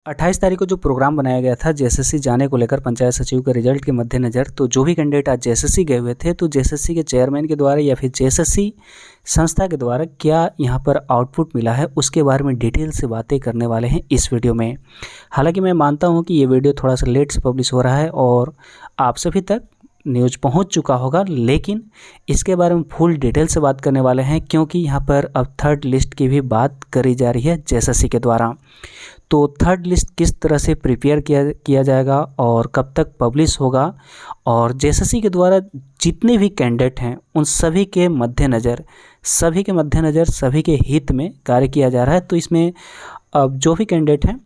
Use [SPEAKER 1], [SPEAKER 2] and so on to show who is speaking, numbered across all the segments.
[SPEAKER 1] 28 तारीख को जो प्रोग्राम बनाया गया था जेएसएससी जाने को लेकर पंचायत सचिव के रिजल्ट के मद्देनज़र, तो जो भी कैंडिडेट आज जेएसएससी गए हुए थे तो जेएसएससी के चेयरमैन के द्वारा या फिर जेएसएससी संस्था के द्वारा क्या यहाँ पर आउटपुट मिला है उसके बारे में डिटेल से बातें करने वाले हैं इस वीडियो में। हालांकि मैं मानता हूँ कि ये वीडियो थोड़ा सा लेट से पब्लिश हो रहा है और आप सभी तक न्यूज़ पहुंच चुका होगा, लेकिन इसके बारे में फुल डिटेल से बात करने वाले हैं क्योंकि यहाँ पर अब थर्ड लिस्ट की भी बात करी जा रही है जेएसएससी के द्वारा। तो थर्ड लिस्ट किस तरह से प्रिपेयर किया जाएगा और कब तक पब्लिश होगा, और जेएसएससी के द्वारा जितने भी कैंडिडेट हैं उन सभी के मद्देनज़र सभी के हित में कार्य किया जा रहा है। तो इसमें अब जो भी कैंडिडेट हैं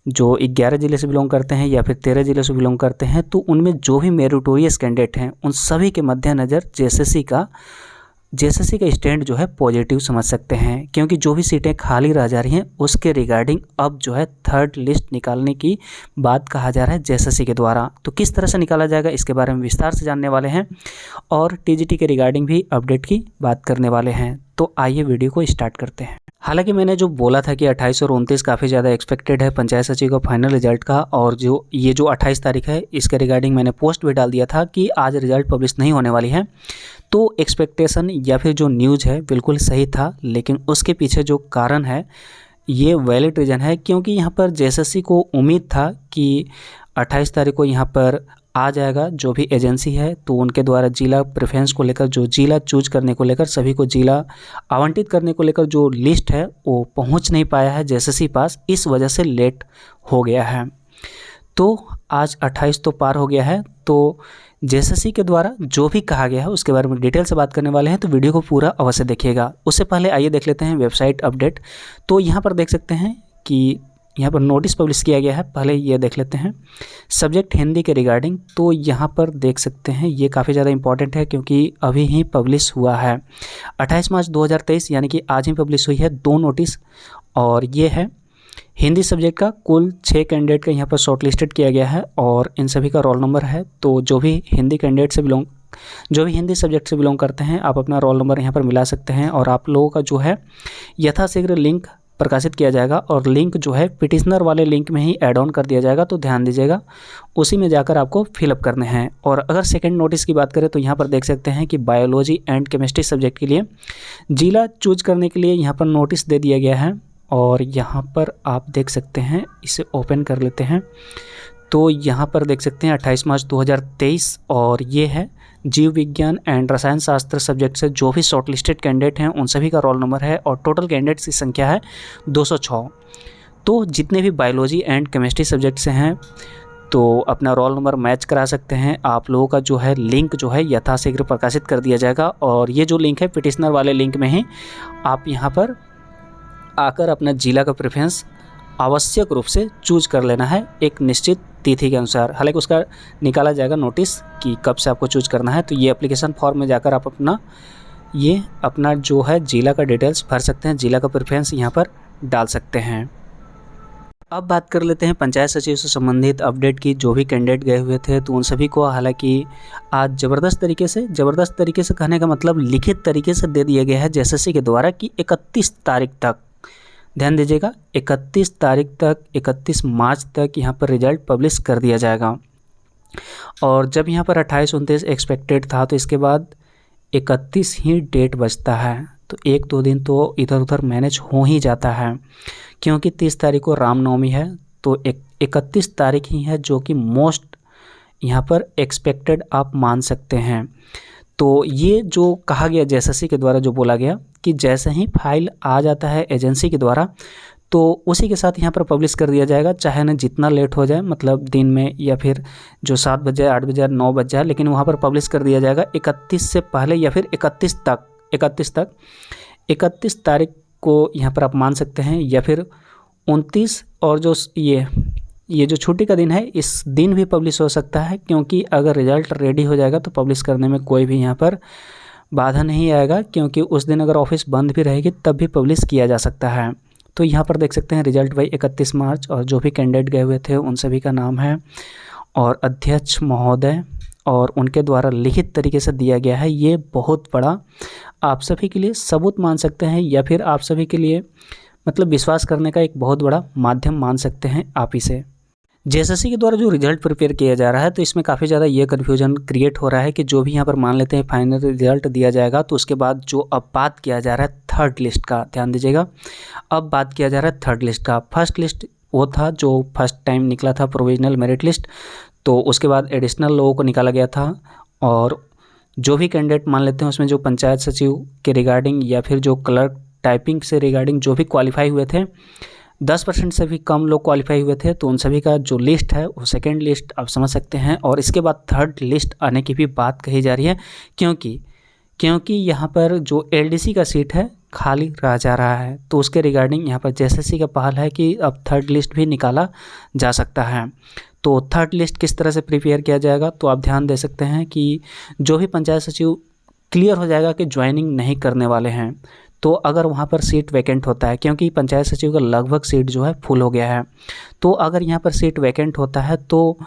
[SPEAKER 1] जो 11 ज़िले से बिलोंग करते हैं या फिर 13 ज़िले से बिलोंग करते हैं, तो उनमें जो भी मेरिटोरियस कैंडिडेट हैं उन सभी के मद्देनज़र जेएसएससी का स्टैंड जो है पॉजिटिव समझ सकते हैं, क्योंकि जो भी सीटें खाली रह जा रही हैं उसके रिगार्डिंग अब जो है थर्ड लिस्ट निकालने की बात कहा जा रहा है जेएसएससी के द्वारा। तो किस तरह से निकाला जाएगा इसके बारे में विस्तार से जानने वाले हैं और टीजीटी के रिगार्डिंग भी अपडेट की बात करने वाले हैं। तो आइए वीडियो को स्टार्ट करते हैं। हालांकि मैंने जो बोला था कि 28 और 29 काफ़ी ज़्यादा एक्सपेक्टेड है पंचायत सचिव का फाइनल रिजल्ट का, और जो 28 तारीख है इसके रिगार्डिंग मैंने पोस्ट भी डाल दिया था कि आज रिजल्ट पब्लिश नहीं होने वाली है। तो एक्सपेक्टेशन या फिर जो न्यूज़ है बिल्कुल सही था, लेकिन उसके पीछे जो कारण है ये वैलिड रीज़न है, क्योंकि यहाँ पर जेएसएससी को उम्मीद था कि 28 तारीख को यहाँ पर आ जाएगा जो भी एजेंसी है, तो उनके द्वारा जिला प्रेफरेंस को लेकर जो जिला चूज करने को लेकर सभी को जिला आवंटित करने को लेकर जो लिस्ट है वो पहुंच नहीं पाया है जेएसएससी पास, इस वजह से लेट हो गया है। तो आज 28 तो पार हो गया है, तो जेएसएससी के द्वारा जो भी कहा गया है उसके बारे में डिटेल से बात करने वाले हैं, तो वीडियो को पूरा अवश्य देखिएगा। उससे पहले आइए देख लेते हैं वेबसाइट अपडेट। तो यहाँ पर देख सकते हैं कि यहाँ पर नोटिस पब्लिश किया गया है, पहले ये देख लेते हैं सब्जेक्ट हिंदी के रिगार्डिंग। तो यहाँ पर देख सकते हैं ये काफ़ी ज़्यादा इंपॉर्टेंट है क्योंकि अभी ही पब्लिश हुआ है 28 मार्च 2023, यानी कि आज ही पब्लिश हुई है 2 नोटिस। और ये है हिंदी सब्जेक्ट का कुल 6 कैंडिडेट का यहाँ पर शॉर्ट लिस्टेड किया गया है और इन सभी का रोल नंबर है। तो जो भी हिंदी सब्जेक्ट से बिलोंग करते हैं आप अपना रोल नंबर यहाँ पर मिला सकते हैं, और आप लोगों का जो है यथाशीघ्र लिंक प्रकाशित किया जाएगा और लिंक जो है पिटिशनर वाले लिंक में ही ऐड ऑन कर दिया जाएगा। तो ध्यान दीजिएगा उसी में जाकर आपको फिलअप करने हैं। और अगर सेकंड नोटिस की बात करें तो यहाँ पर देख सकते हैं कि बायोलॉजी एंड केमिस्ट्री सब्जेक्ट के लिए जिला चूज करने के लिए यहाँ पर नोटिस दे दिया गया है, और यहाँ पर आप देख सकते हैं, इसे ओपन कर लेते हैं। तो यहाँ पर देख सकते हैं 28 मार्च 2023, और ये है जीव विज्ञान एंड रसायन शास्त्र सब्जेक्ट से जो भी शॉर्ट लिस्टेड कैंडिडेट हैं उन सभी का रोल नंबर है, और टोटल कैंडिडेट्स की संख्या है 206। तो जितने भी बायोलॉजी एंड केमिस्ट्री सब्जेक्ट से हैं तो अपना रोल नंबर मैच करा सकते हैं। आप लोगों का जो है लिंक जो है यथाशीघ्र प्रकाशित कर दिया जाएगा, और ये जो लिंक है पिटिशनर वाले लिंक में ही आप यहाँ पर आकर अपना जिला का प्रेफरेंस आवश्यक रूप से चूज कर लेना है एक निश्चित तिथि के अनुसार। हालांकि उसका निकाला जाएगा नोटिस कि कब से आपको चूज करना है। तो ये एप्लीकेशन फॉर्म में जाकर आप अपना जो है जिला का डिटेल्स भर सकते हैं, जिला का प्रेफरेंस यहाँ पर डाल सकते हैं। अब बात कर लेते हैं पंचायत सचिव से संबंधित अपडेट की। जो भी कैंडिडेट गए हुए थे तो उन सभी को हालांकि आज ज़बरदस्त तरीके से कहने का मतलब लिखित तरीके से दे दिया गया है जेएसएससी के द्वारा कि 31 तारीख तक, ध्यान दीजिएगा 31 तारीख तक, 31 मार्च तक यहाँ पर रिजल्ट पब्लिश कर दिया जाएगा। और जब यहाँ पर 28-29 एक्सपेक्टेड था तो इसके बाद 31 ही डेट बचता है, तो 1-2 दिन तो इधर उधर मैनेज हो ही जाता है, क्योंकि 30 तारीख को रामनवमी है। तो 31 तारीख ही है जो कि मोस्ट यहाँ पर एक्सपेक्टेड आप मान सकते हैं। तो ये जो कहा गया जेएसएससी के द्वारा जो बोला गया कि जैसे ही फाइल आ जाता है एजेंसी के द्वारा तो उसी के साथ यहाँ पर पब्लिश कर दिया जाएगा, चाहे ना जितना लेट हो जाए, मतलब दिन में या फिर जो 7 बजे 8 बजे 9 बज जाए, लेकिन वहाँ पर पब्लिश कर दिया जाएगा 31 से पहले या फिर 31 तारीख को यहाँ पर आप मान सकते हैं, या फिर 29। और जो ये जो छुट्टी का दिन है इस दिन भी पब्लिश हो सकता है, क्योंकि अगर रिज़ल्ट रेडी हो जाएगा तो पब्लिश करने में कोई भी यहाँ पर बाधा नहीं आएगा, क्योंकि उस दिन अगर ऑफिस बंद भी रहेगी तब भी पब्लिश किया जा सकता है। तो यहाँ पर देख सकते हैं रिजल्ट भाई 31 मार्च, और जो भी कैंडिडेट गए हुए थे उन सभी का नाम है और अध्यक्ष महोदय, और उनके द्वारा लिखित तरीके से दिया गया है। ये बहुत बड़ा आप सभी के लिए सबूत मान सकते हैं, या फिर आप सभी के लिए मतलब विश्वास करने का एक बहुत बड़ा माध्यम मान सकते हैं आप इसे। जेएसएससी के द्वारा जो रिजल्ट प्रिपेयर किया जा रहा है तो इसमें काफ़ी ज़्यादा ये कन्फ्यूजन क्रिएट हो रहा है कि जो भी यहाँ पर मान लेते हैं फाइनल रिजल्ट दिया जाएगा, तो उसके बाद जो अब बात किया जा रहा है थर्ड लिस्ट का, ध्यान दीजिएगा, अब बात किया जा रहा है थर्ड लिस्ट का। फर्स्ट लिस्ट वो था जो फर्स्ट टाइम निकला था, प्रोविजनल मेरिट लिस्ट, तो उसके बाद एडिशनल लोगों को निकाला गया था, और जो भी कैंडिडेट मान लेते हैं उसमें जो पंचायत सचिव के रिगार्डिंग या फिर जो क्लर्क टाइपिंग से रिगार्डिंग जो भी क्वालिफाई हुए थे, 10% से भी कम लोग क्वालिफाई हुए थे, तो उन सभी का जो लिस्ट है वो सेकेंड लिस्ट आप समझ सकते हैं। और इसके बाद थर्ड लिस्ट आने की भी बात कही जा रही है, क्योंकि यहाँ पर जो एलडीसी का सीट है खाली रह जा रहा है, तो उसके रिगार्डिंग यहाँ पर जेएसएससी का पहल है कि अब थर्ड लिस्ट भी निकाला जा सकता है। तो थर्ड लिस्ट किस तरह से प्रिपेयर किया जाएगा, तो आप ध्यान दे सकते हैं कि जो भी पंचायत सचिव क्लियर हो जाएगा कि ज्वाइनिंग नहीं करने वाले हैं, तो अगर वहाँ पर सीट वैकेंट होता है, क्योंकि पंचायत सचिव का लगभग सीट जो है फुल हो गया है, तो अगर यहाँ पर सीट वैकेंट होता है तो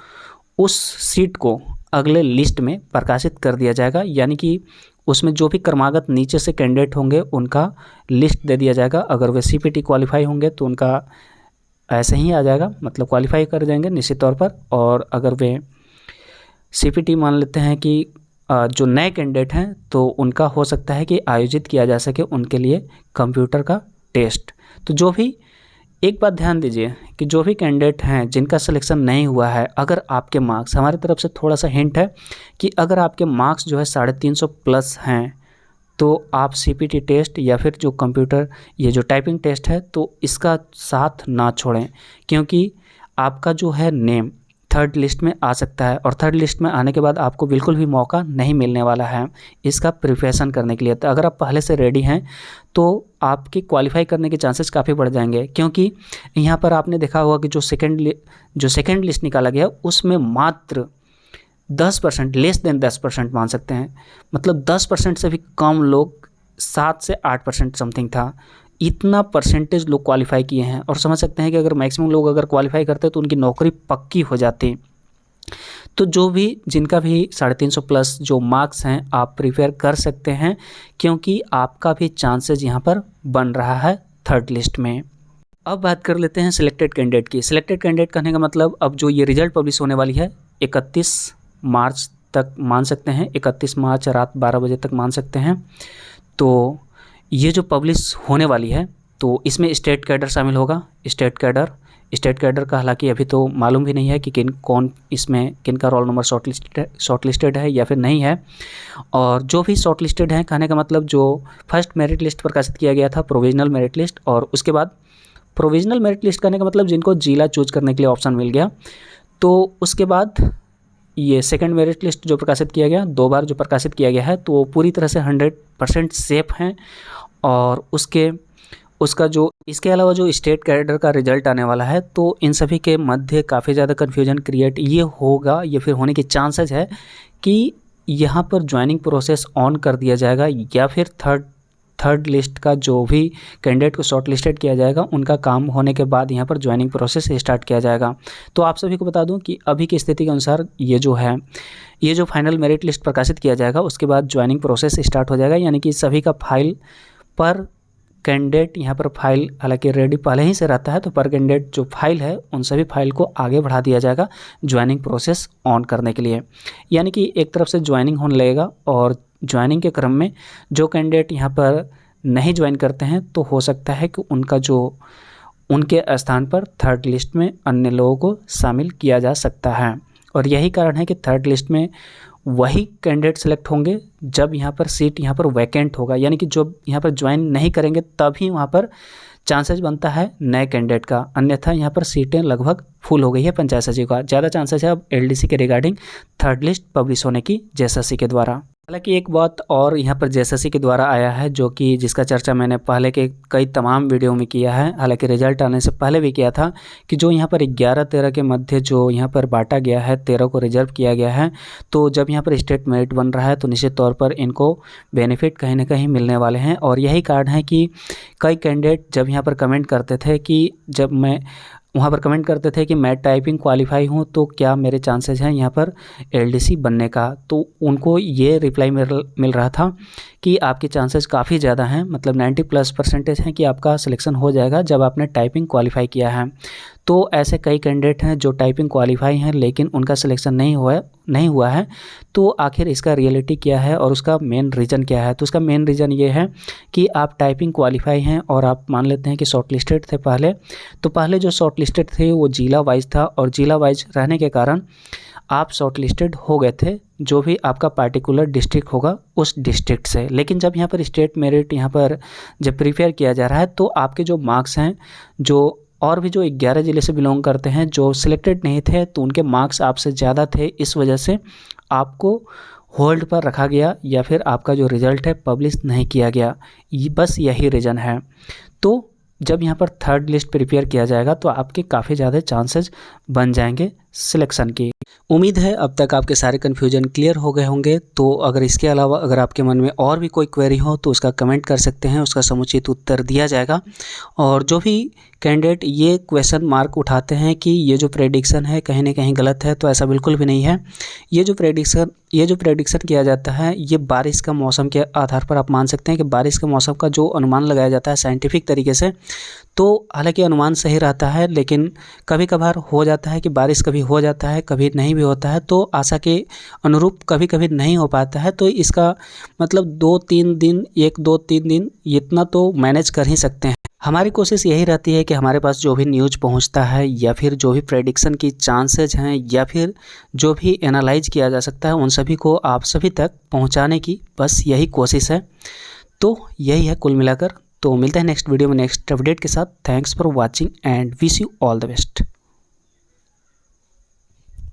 [SPEAKER 1] उस सीट को अगले लिस्ट में प्रकाशित कर दिया जाएगा, यानी कि उसमें जो भी क्रमागत नीचे से कैंडिडेट होंगे उनका लिस्ट दे दिया जाएगा। अगर वे सीपीटी क्वालिफाई होंगे तो उनका ऐसे ही आ जाएगा, मतलब क्वालिफाई कर जाएंगे निश्चित तौर पर। और अगर वे सीपीटी मान लेते हैं कि जो नए कैंडिडेट हैं तो उनका हो सकता है कि आयोजित किया जा सके उनके लिए कंप्यूटर का टेस्ट। तो जो भी, एक बात ध्यान दीजिए कि जो भी कैंडिडेट हैं जिनका सिलेक्शन नहीं हुआ है, अगर आपके मार्क्स, हमारी तरफ से थोड़ा सा हिंट है कि अगर आपके मार्क्स जो है 350 प्लस हैं तो आप सीपीटी टेस्ट या फिर जो कंप्यूटर ये जो टाइपिंग टेस्ट है तो इसका साथ ना छोड़ें, क्योंकि आपका जो है नेम थर्ड लिस्ट में आ सकता है, और थर्ड लिस्ट में आने के बाद आपको बिल्कुल भी मौका नहीं मिलने वाला है इसका प्रिपरेशन करने के लिए। तो अगर आप पहले से रेडी हैं तो आपके क्वालिफाई करने के चांसेस काफ़ी बढ़ जाएंगे, क्योंकि यहाँ पर आपने देखा होगा कि जो सेकेंड लिस्ट निकाला गया उसमें मात्र 10%, लेस देन 10% मान सकते हैं, मतलब 10% से भी कम लोग, 7 से 8% समथिंग था, इतना परसेंटेज लोग क्वालिफाई किए हैं। और समझ सकते हैं कि अगर मैक्सिमम लोग अगर क्वालिफाई करते तो उनकी नौकरी पक्की हो जाती। तो जो भी जिनका भी 350 प्लस जो मार्क्स हैं आप प्रिपेयर कर सकते हैं, क्योंकि आपका भी चांसेस यहाँ पर बन रहा है थर्ड लिस्ट में। अब बात कर लेते हैं सिलेक्टेड कैंडिडेट की। सिलेक्टेड कैंडिडेट कहने का मतलब अब जो ये रिजल्ट पब्लिश होने वाली है 31 मार्च तक मान सकते हैं, 31 मार्च रात 12 बजे तक मान सकते हैं। तो ये जो पब्लिश होने वाली है तो इसमें स्टेट कैडर शामिल होगा। स्टेट कैडर का हालांकि अभी तो मालूम भी नहीं है कि किनका रोल नंबर शॉर्टलिस्टेड है या फिर नहीं है। और जो भी शॉर्टलिस्टेड हैं, कहने का मतलब जो फर्स्ट मेरिट लिस्ट प्रकाशित किया गया था प्रोविजनल मेरिट लिस्ट, और उसके बाद प्रोविजनल मेरिट लिस्ट कहने का मतलब जिनको जिला चूज करने के लिए ऑप्शन मिल गया, तो उसके बाद ये सेकंड मेरिट लिस्ट जो प्रकाशित किया गया, 2 बार जो प्रकाशित किया गया है, तो वो पूरी तरह से 100% सेफ हैं। और उसका जो इसके अलावा जो स्टेट कैडर का रिजल्ट आने वाला है, तो इन सभी के मध्य काफ़ी ज़्यादा कन्फ्यूजन क्रिएट ये होगा या फिर होने के चांसेस है कि यहाँ पर ज्वाइनिंग प्रोसेस ऑन कर दिया जाएगा, या फिर थर्ड लिस्ट का जो भी कैंडिडेट को शॉर्ट लिस्टेड किया जाएगा उनका काम होने के बाद यहाँ पर ज्वाइनिंग प्रोसेस स्टार्ट किया जाएगा। तो आप सभी को बता दूं कि अभी की स्थिति के अनुसार ये जो फाइनल मेरिट लिस्ट प्रकाशित किया जाएगा उसके बाद ज्वाइनिंग प्रोसेस स्टार्ट हो जाएगा, यानी कि सभी का फाइल पर कैंडिडेट यहाँ पर फाइल हालांकि रेडी पहले ही से रहता है, तो पर कैंडिडेट जो फाइल है उन सभी फाइल को आगे बढ़ा दिया जाएगा ज्वाइनिंग प्रोसेस ऑन करने के लिए। यानी कि एक तरफ से ज्वाइनिंग होने लगेगा, और ज्वाइनिंग के क्रम में जो कैंडिडेट यहाँ पर नहीं ज्वाइन करते हैं तो हो सकता है कि उनके स्थान पर थर्ड लिस्ट में अन्य लोगों को शामिल किया जा सकता है। और यही कारण है कि थर्ड लिस्ट में वही कैंडिडेट सेलेक्ट होंगे जब यहाँ पर सीट यहाँ पर वैकेंट होगा, यानी कि जो यहाँ पर ज्वाइन नहीं करेंगे तभी वहाँ पर चांसेस बनता है नए कैंडिडेट का, अन्यथा यहाँ पर सीटें लगभग फुल हो गई है पंचायत सचिव का। ज़्यादा चांसेस है अब एलडीसी के रिगार्डिंग थर्ड लिस्ट पब्लिश होने की जेएसएससी के द्वारा। हालांकि एक बात और यहाँ पर जेएसएससी के द्वारा आया है जिसका चर्चा मैंने पहले के कई तमाम वीडियो में किया है, हालांकि रिजल्ट आने से पहले भी किया था, कि जो यहाँ पर 11-13 के मध्य जो यहाँ पर बांटा गया है, 13 को रिजर्व किया गया है, तो जब यहाँ पर स्टेट मेरिट बन रहा है तो निश्चित तौर पर इनको बेनिफिट कहीं ना कहीं मिलने वाले हैं। और यही कारण है कि कई कैंडिडेट जब यहाँ पर कमेंट करते थे कि मैं टाइपिंग क्वालिफाई हूँ तो क्या मेरे चांसेस हैं यहाँ पर एलडीसी बनने का, तो उनको ये रिप्लाई मिल रहा था कि आपके चांसेस काफ़ी ज़्यादा हैं, मतलब 90+ % हैं कि आपका सिलेक्शन हो जाएगा जब आपने टाइपिंग क्वालिफाई किया है। तो ऐसे कई कैंडिडेट हैं जो टाइपिंग क्वालिफाई हैं लेकिन उनका सिलेक्शन नहीं हुआ है। तो आखिर इसका रियलिटी क्या है और उसका मेन रीज़न क्या है? तो उसका मेन रीज़न ये है कि आप टाइपिंग क्वालिफाई हैं और आप मान लेते हैं कि शॉर्ट लिस्टेड थे पहले। तो पहले जो शॉर्ट लिस्टेड थे वो जिला वाइज था और जिला वाइज रहने के कारण आप शॉर्ट लिस्टेड हो गए थे, जो भी आपका पार्टिकुलर डिस्ट्रिक्ट होगा उस डिस्ट्रिक्ट से। लेकिन जब यहाँ पर स्टेट मेरिट यहाँ पर जब प्रिपेयर किया जा रहा है तो आपके जो मार्क्स हैं, जो और भी जो 11 ज़िले से बिलोंग करते हैं जो सिलेक्टेड नहीं थे, तो उनके मार्क्स आपसे ज़्यादा थे। इस वजह से आपको होल्ड पर रखा गया या फिर आपका जो रिज़ल्ट है पब्लिश नहीं किया गया। बस यही रीज़न है। तो जब यहाँ पर थर्ड लिस्ट प्रिपेयर किया जाएगा तो आपके काफ़ी ज़्यादा चांसेस बन जाएंगे सिलेक्शन की। उम्मीद है अब तक आपके सारे कन्फ्यूजन क्लियर हो गए होंगे। तो अगर इसके अलावा अगर आपके मन में और भी कोई क्वेरी हो तो उसका कमेंट कर सकते हैं, उसका समुचित उत्तर दिया जाएगा। और जो भी कैंडिडेट ये क्वेश्चन मार्क उठाते हैं कि ये जो प्रेडिक्शन है कहीं ना कहीं गलत है, तो ऐसा बिल्कुल भी नहीं है। ये जो प्रेडिक्शन किया जाता है ये बारिश का मौसम के आधार पर आप मान सकते हैं कि बारिश के मौसम का जो अनुमान लगाया जाता है साइंटिफिक तरीके से, तो हालांकि अनुमान सही रहता है लेकिन कभी कभार हो जाता है कि बारिश कभी हो जाता है कभी नहीं भी होता है, तो आशा के अनुरूप कभी कभी नहीं हो पाता है। तो इसका मतलब 2-3 दिन 1-2-3 दिन इतना तो मैनेज कर ही सकते हैं। हमारी कोशिश यही रहती है कि हमारे पास जो भी न्यूज़ पहुंचता है या फिर जो भी प्रेडिक्शन की चांसेज हैं या फिर जो भी एनालाइज किया जा सकता है उन सभी को आप सभी तक पहुंचाने की बस यही कोशिश है। तो यही है कुल मिलाकर। तो मिलते हैं नेक्स्ट वीडियो में नेक्स्ट अपडेट के साथ। Thanks for watching and wish you all the best.